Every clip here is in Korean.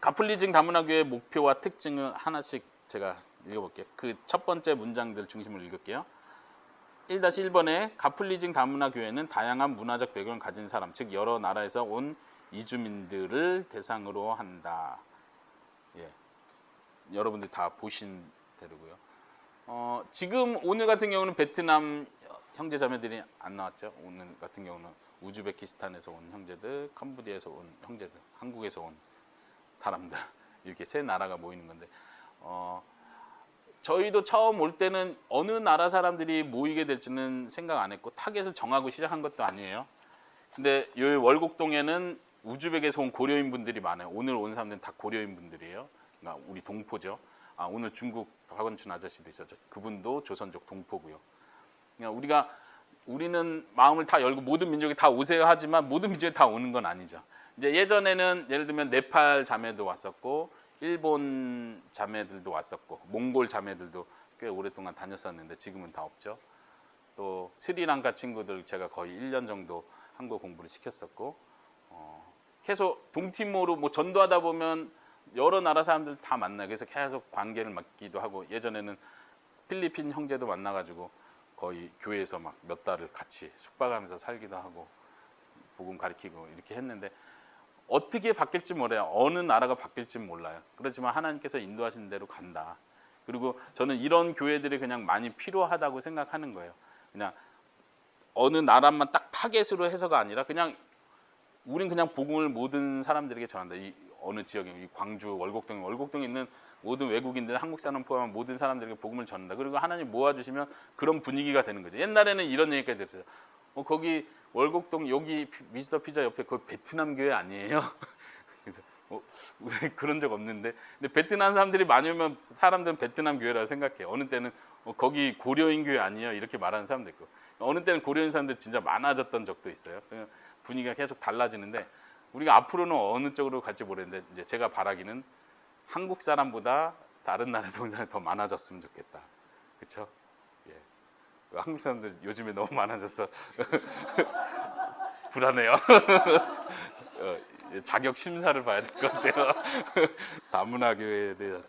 가플리징 다문화교회 목표와 특징을 하나씩 제가 읽어볼게요. 그 첫 번째 문장들 중심으로 읽을게요. 1-1번에 가플리징 다문화교회는 다양한 문화적 배경을 가진 사람, 즉 여러 나라에서 온 이주민들을 대상으로 한다. 예, 여러분들 다 보신 대로고요. 지금 오늘 같은 경우는 베트남 형제자매들이 안 나왔죠. 오늘 같은 경우는 우즈베키스탄에서 온 형제들, 캄보디아에서 온 형제들, 한국에서 온 사람들, 이렇게 세 나라가 모이는 건데, 저희도 처음 올 때는 어느 나라 사람들이 모이게 될지는 생각 안 했고 타겟을 정하고 시작한 것도 아니에요. 근데 이 월곡동에는 우즈벡에서 온 고려인 분들이 많아요. 오늘 온 사람들은 다 고려인 분들이에요. 그러니까 우리 동포죠. 오늘 중국 박원춘 아저씨도 있었죠. 그분도 조선족 동포고요. 그러니까 우리는 마음을 다 열고 모든 민족이 다 오세요 하지만 모든 민족이 다 오는 건 아니죠. 이제 예전에는 예를 들면 네팔 자매도 왔었고 일본 자매들도 왔었고 몽골 자매들도 꽤 오랫동안 다녔었는데 지금은 다 없죠. 또 스리랑카 친구들 제가 거의 1년 정도 한국어 공부를 시켰었고 계속 동티모로 뭐 전도하다 보면 여러 나라 사람들 다 만나요. 그래서 계속 관계를 맺기도 하고 예전에는 필리핀 형제도 만나가지고 거의 교회에서 막 몇 달을 같이 숙박하면서 살기도 하고 복음 가르치고 이렇게 했는데 어떻게 바뀔지 몰라요. 어느 나라가 바뀔지 몰라요. 그렇지만 하나님께서 인도하신 대로 간다. 그리고 저는 이런 교회들이 그냥 많이 필요하다고 생각하는 거예요. 그냥 어느 나라만 딱 타겟으로 해서가 아니라 그냥 우린 그냥 복음을 모든 사람들에게 전한다. 이 어느 지역에 이 광주 월곡동에 있는 모든 외국인들, 한국 사람 포함한 모든 사람들에게 복음을 전한다. 그리고 하나님 모아주시면 그런 분위기가 되는 거죠. 옛날에는 이런 얘기까지 됐어요. 거기 월곡동 여기 미스터 피자 옆에 그 베트남 교회 아니에요? 그래서 우리 그런 적 없는데, 근데 베트남 사람들이 많이 오면 사람들은 베트남 교회라고 생각해요. 어느 때는 거기 고려인 교회 아니에요? 이렇게 말하는 사람도 있고, 어느 때는 고려인 사람들 진짜 많아졌던 적도 있어요. 분위기가 계속 달라지는데 우리가 앞으로는 어느 쪽으로 갈지 모르겠는데 이제 제가 바라기는 한국 사람보다 다른 나라에서 온 사람이 더 많아졌으면 좋겠다. 그렇죠? 예. 한국 사람들 요즘에 너무 많아져서 불안해요. 자격 심사를 봐야 될 것 같아요. 다문화교회에 대한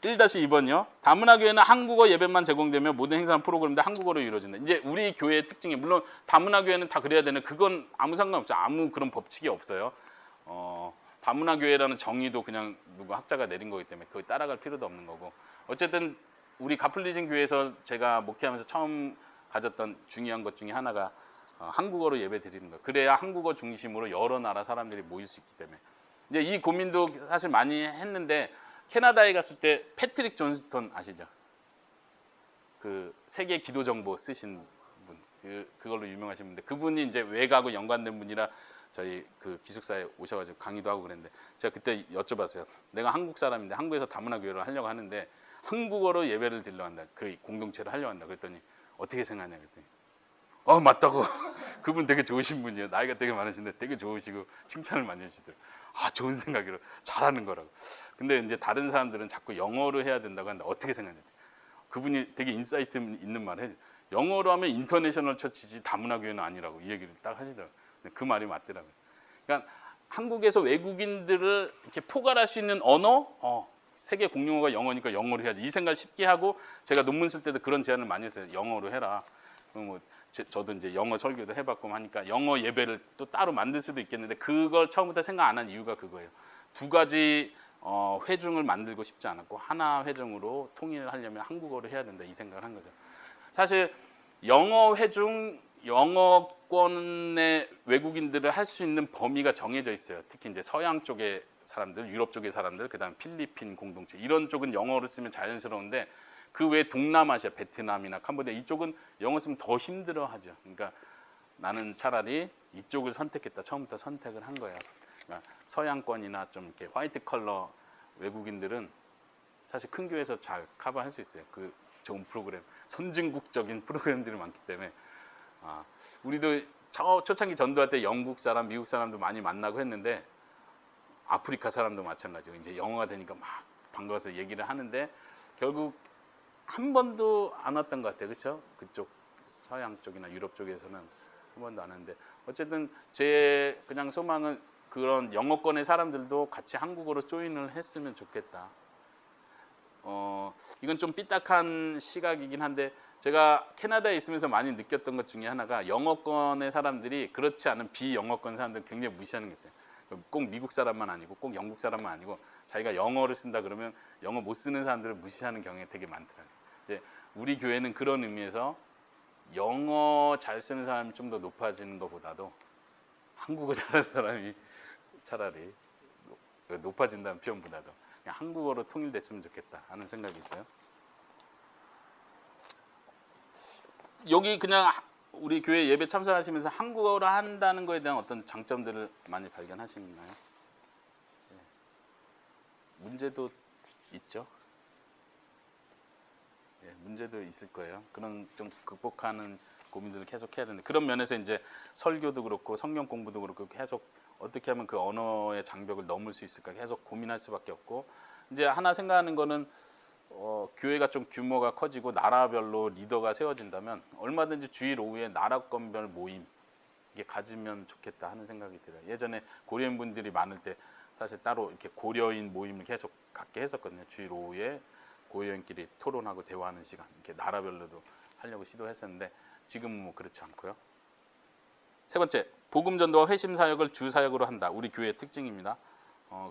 1-2번요. 다문화교회는 한국어 예배만 제공되며 모든 행사나 프로그램도 한국어로 이루어진다. 이제 우리 교회의 특징이 물론 다문화교회는 다 그래야 되는 그건 아무 상관없어요. 아무 그런 법칙이 없어요. 다문화교회라는 정의도 그냥 누구 학자가 내린 거기 때문에 그걸 따라갈 필요도 없는 거고 어쨌든 우리 가플리징 교회에서 제가 목회하면서 처음 가졌던 중요한 것 중에 하나가 한국어로 예배 드리는 거예요. 그래야 한국어 중심으로 여러 나라 사람들이 모일 수 있기 때문에 이제 이 고민도 사실 많이 했는데 캐나다에 갔을 때 패트릭 존스턴 아시죠? 그 세계 기도 정보 쓰신 분, 그걸로 유명하신 분인데 그분이 이제 외가하고 연관된 분이라 저희 그 기숙사에 오셔가지고 강의도 하고 그랬는데 제가 그때 여쭤봤어요. 내가 한국 사람인데 한국에서 다문화 교회를 하려고 하는데 한국어로 예배를 드리려고 한다. 그 공동체를 하려고 한다. 그랬더니 어떻게 생각하냐 그랬더니 맞다고. 그분 되게 좋으신 분이에요. 나이가 되게 많으신데 되게 좋으시고 칭찬을 많이 해주시더라고요. 좋은 생각이로 잘하는 거라고. 근데 이제 다른 사람들은 자꾸 영어로 해야 된다고 하는데 어떻게 생각하냐. 그분이 되게 인사이트 있는 말을 해요. 영어로 하면 인터내셔널 처치지 다문화 교회는 아니라고 이 얘기를 딱 하시더라고요. 그 말이 맞더라고요. 그러니까 한국에서 외국인들을 이렇게 포괄할 수 있는 언어, 세계 공용어가 영어니까 영어로 해야지. 이 생각 쉽게 하고 제가 논문 쓸 때도 그런 제안을 많이 했어요. 영어로 해라. 뭐 저도 이제 영어 설교도 해봤고 하니까 영어 예배를 또 따로 만들 수도 있겠는데 그걸 처음부터 생각 안 한 이유가 그거예요. 두 가지 회중을 만들고 싶지 않았고 하나 회중으로 통일을 하려면 한국어로 해야 된다 이 생각을 한 거죠. 사실 영어 회중, 영어권의 외국인들을 할 수 있는 범위가 정해져 있어요. 특히 이제 서양 쪽의 사람들, 유럽 쪽의 사람들, 그다음 필리핀 공동체 이런 쪽은 영어를 쓰면 자연스러운데 그 외 동남아시아, 베트남이나 캄보디아 이쪽은 영어 쓰면 더 힘들어하죠. 그러니까 나는 차라리 이쪽을 선택했다. 처음부터 선택을 한 거예요. 그러니까 서양권이나 좀 이렇게 화이트 컬러 외국인들은 사실 큰 교회에서 잘 커버할 수 있어요. 그 좋은 프로그램, 선진국적인 프로그램들이 많기 때문에 우리도 초창기 전도할 때 영국 사람, 미국 사람도 많이 만나고 했는데 아프리카 사람도 마찬가지고 이제 영어가 되니까 막 반가워서 얘기를 하는데 결국 한 번도 안 왔던 것 같아요. 그렇죠? 그쪽 서양 쪽이나 유럽 쪽에서는 한 번도 안 왔는데 어쨌든 제 그냥 소망은 그런 영어권의 사람들도 같이 한국어로 조인을 했으면 좋겠다. 이건 좀 삐딱한 시각이긴 한데 제가 캐나다에 있으면서 많이 느꼈던 것 중에 하나가 영어권의 사람들이 그렇지 않은 비영어권 사람들 굉장히 무시하는 게 있어요. 꼭 미국 사람만 아니고 꼭 영국 사람만 아니고 자기가 영어를 쓴다 그러면 영어 못 쓰는 사람들을 무시하는 경향이 되게 많더라고요. 근데 우리 교회는 그런 의미에서 영어 잘 쓰는 사람이 좀 더 높아지는 것보다도 한국어 잘하는 사람이 차라리 높아진다는 표현보다도 그냥 한국어로 통일됐으면 좋겠다 하는 생각이 있어요. 여기 그냥 우리 교회 예배 참석하시면서 한국어로 한다는 거에 대한 어떤 장점들을 많이 발견하시나요? 네. 문제도 있죠. 네, 문제도 있을 거예요. 그런 좀 극복하는 고민들을 계속 해야 되는데 그런 면에서 이제 설교도 그렇고 성경 공부도 그렇고 계속 어떻게 하면 그 언어의 장벽을 넘을 수 있을까 계속 고민할 수밖에 없고 이제 하나 생각하는 거는 교회가 좀 규모가 커지고 나라별로 리더가 세워진다면 얼마든지 주일 오후에 나라권별 모임 이게 가지면 좋겠다 하는 생각이 들어요. 예전에 고려인 분들이 많을 때 사실 따로 이렇게 고려인 모임을 계속 갖게 했었거든요. 주일 오후에 고려인끼리 토론하고 대화하는 시간 이렇게 나라별로도 하려고 시도했었는데 지금은 뭐 그렇지 않고요. 세 번째, 복음 전도와 회심 사역을 주 사역으로 한다. 우리 교회의 특징입니다.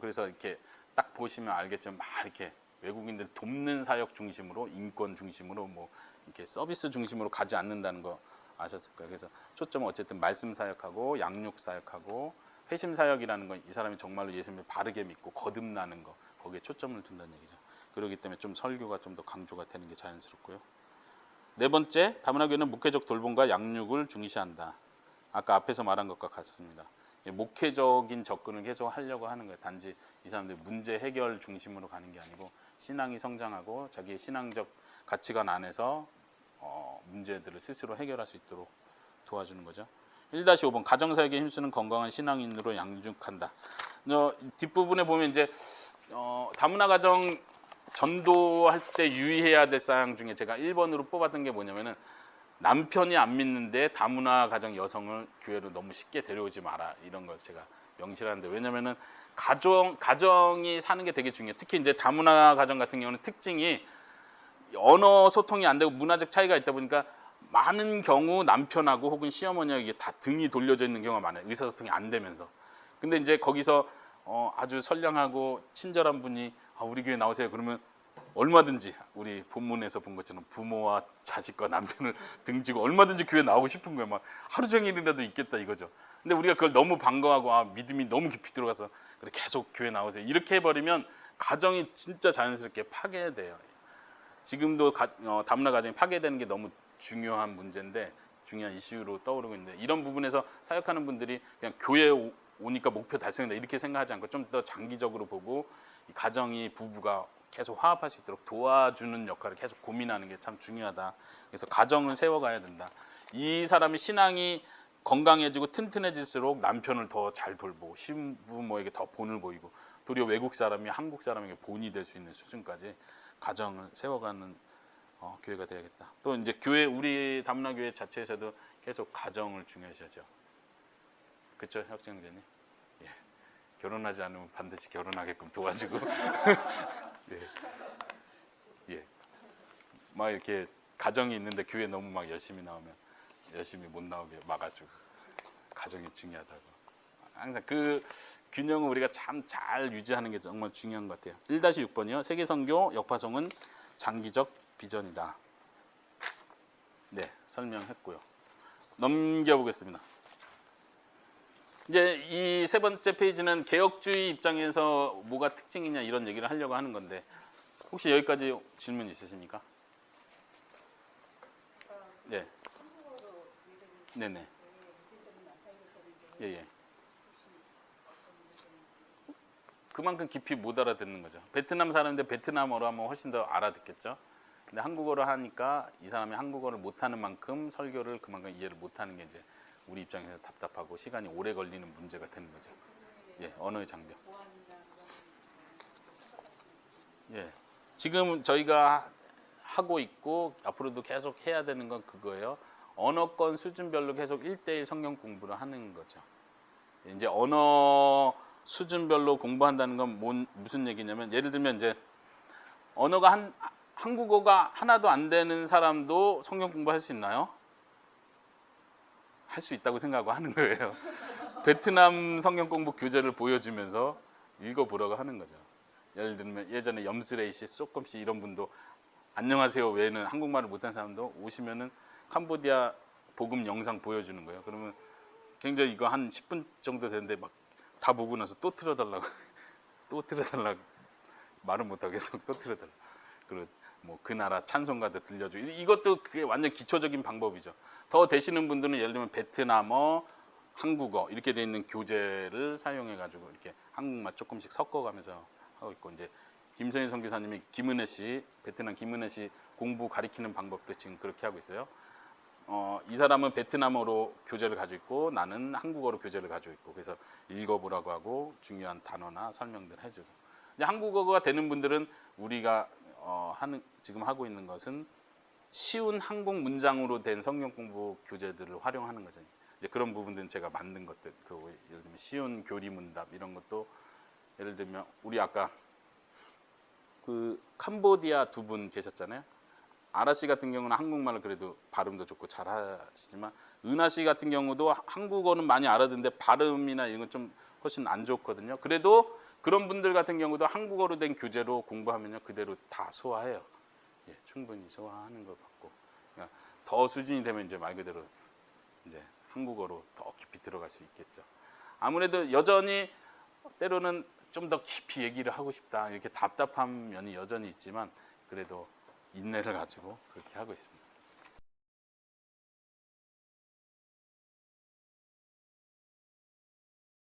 그래서 이렇게 딱 보시면 알겠지만 막 이렇게 외국인들 돕는 사역 중심으로 인권 중심으로 뭐 이렇게 서비스 중심으로 가지 않는다는 거 아셨을 거예요. 그래서 초점은 어쨌든 말씀 사역하고 양육 사역하고 회심 사역이라는 건 이 사람이 정말로 예수님을 바르게 믿고 거듭나는 거 거기에 초점을 둔다는 얘기죠. 그렇기 때문에 좀 설교가 좀 더 강조가 되는 게 자연스럽고요. 네 번째, 다문화 교회는 목회적 돌봄과 양육을 중시한다. 아까 앞에서 말한 것과 같습니다. 목회적인 접근을 계속 하려고 하는 거예요. 단지 이 사람들이 문제 해결 중심으로 가는 게 아니고 신앙이 성장하고 자기의 신앙적 가치관 안에서 문제들을 스스로 해결할 수 있도록 도와주는 거죠. 1-5번 가정사역에 힘쓰는 건강한 신앙인으로 양육한다. 뒷부분에 보면 이제 다문화 가정 전도할 때 유의해야 될 사항 중에 제가 1번으로 뽑았던 게 뭐냐면은 남편이 안 믿는데 다문화 가정 여성을 교회로 너무 쉽게 데려오지 마라 이런 걸 제가 명시하는데 왜냐면은 가정이 사는 게 되게 중요해요. 특히 이제 다문화 가정 같은 경우는 특징이 언어 소통이 안 되고 문화적 차이가 있다 보니까 많은 경우 남편하고 혹은 시어머니하고 이게 다 등이 돌려져 있는 경우가 많아요. 의사소통이 안 되면서. 근데 이제 거기서 아주 선량하고 친절한 분이 우리 교회 나오세요. 그러면 얼마든지 우리 본문에서 본 것처럼 부모와 자식과 남편을 등지고 얼마든지 교회 나오고 싶은 거예요. 막 하루 종일이라도 있겠다 이거죠. 근데 우리가 그걸 너무 반가워하고 믿음이 너무 깊이 들어가서 그래 계속 교회 나오세요. 이렇게 해버리면 가정이 진짜 자연스럽게 파괴돼요. 지금도 다문화 가정이 파괴되는 게 너무 중요한 문제인데 중요한 이슈로 떠오르고 있는데 이런 부분에서 사역하는 분들이 그냥 교회에 오니까 목표 달성이다 이렇게 생각하지 않고 좀 더 장기적으로 보고 이 가정이 부부가 계속 화합할 수 있도록 도와주는 역할을 계속 고민하는 게 참 중요하다. 그래서 가정을 세워가야 된다. 이 사람의 신앙이 건강해지고 튼튼해질수록 남편을 더 잘 돌보고 신부모에게 더 본을 보이고 도리어 외국 사람이 한국 사람에게 본이 될 수 있는 수준까지 가정을 세워가는 교회가 되야겠다. 또 이제 교회 우리 다문화 교회 자체에서도 계속 가정을 중요시하죠. 그렇죠, 혁정제님? 예. 결혼하지 않으면 반드시 결혼하게끔 도와주고, 예, 예, 막 이렇게 가정이 있는데 교회 너무 막 열심히 나오면 열심히 못 나오게 막아주고 가정이 중요하다고. 항상 그 균형을 우리가 참 잘 유지하는 게 정말 중요한 것 같아요. 1-6번이요. 세계선교 역파송은 장기적 비전이다. 네, 설명했고요. 넘겨보겠습니다. 이제 이 세 번째 페이지는 개혁주의 입장에서 뭐가 특징이냐 이런 얘기를 하려고 하는 건데 혹시 여기까지 질문 있으십니까? 네. 네네. 예예. 그만큼 깊이 못 알아듣는 거죠. 베트남 사람인데 베트남어로 하면 훨씬 더 알아듣겠죠. 근데 한국어로 하니까 이 사람이 한국어를 못하는 만큼 설교를 그만큼 이해를 못하는 게 이제 우리 입장에서 답답하고 시간이 오래 걸리는 문제가 되는 거죠. 예, 언어의 장벽. 예, 지금 저희가 하고 있고 앞으로도 계속 해야 되는 건 그거예요. 언어권 수준별로 계속 1:1 성경 공부를 하는 거죠. 이제 언어 수준별로 공부한다는 건 무슨 얘기냐면 예를 들면 이제 언어가 한국어가 하나도 안 되는 사람도 성경 공부할 수 있나요? 할 수 있다고 생각하고 하는 거예요. 베트남 성경 공부 교재를 보여주면서 읽어보라고 하는 거죠. 예를 들면 예전에 염스레이 씨, 조금씩 이런 분도 안녕하세요 외에는 한국말을 못하는 사람도 오시면은 캄보디아 복음 영상 보여주는 거예요. 그러면 굉장히 이거 한 10분 정도 되는데 막 다 보고 나서 또 틀어달라고 또 틀어달라고 말은 못하고 계속 또 틀어달라고. 그리고 뭐 그 나라 찬송가도 들려주고 이것도 그게 완전 기초적인 방법이죠. 더 되시는 분들은 예를 들면 베트남어, 한국어 이렇게 돼 있는 교재를 사용해 가지고 이렇게 한국말 조금씩 섞어가면서 하고 있고 이제 김선희 선교사님이 김은혜 씨 베트남 김은혜 씨 공부 가리키는 방법도 지금 그렇게 하고 있어요. 이 사람은 베트남어로 교재를 가지고 있고 나는 한국어로 교재를 가지고 있고 그래서 읽어보라고 하고 중요한 단어나 설명들 해주고 이제 한국어가 되는 분들은 우리가 지금 하고 있는 것은 쉬운 한국 문장으로 된 성경 공부 교재들을 활용하는 거죠. 이제 그런 부분들은 제가 만든 것들, 예를 들면 쉬운 교리 문답 이런 것도 예를 들면 우리 아까 그 캄보디아 두 분 계셨잖아요. 아라 씨 같은 경우는 한국말을 그래도 발음도 좋고 잘 하시지만 은하 씨 같은 경우도 한국어는 많이 알아듣는데 발음이나 이런 건 좀 훨씬 안 좋거든요. 그래도 그런 분들 같은 경우도 한국어로 된 교재로 공부하면요 그대로 다 소화해요. 예, 충분히 소화하는 것 같고 그러니까 더 수준이 되면 이제 말 그대로 이제 한국어로 더 깊이 들어갈 수 있겠죠. 아무래도 여전히 때로는 좀 더 깊이 얘기를 하고 싶다 이렇게 답답한 면이 여전히 있지만 그래도 인내를 가지고 그렇게 하고 있습니다.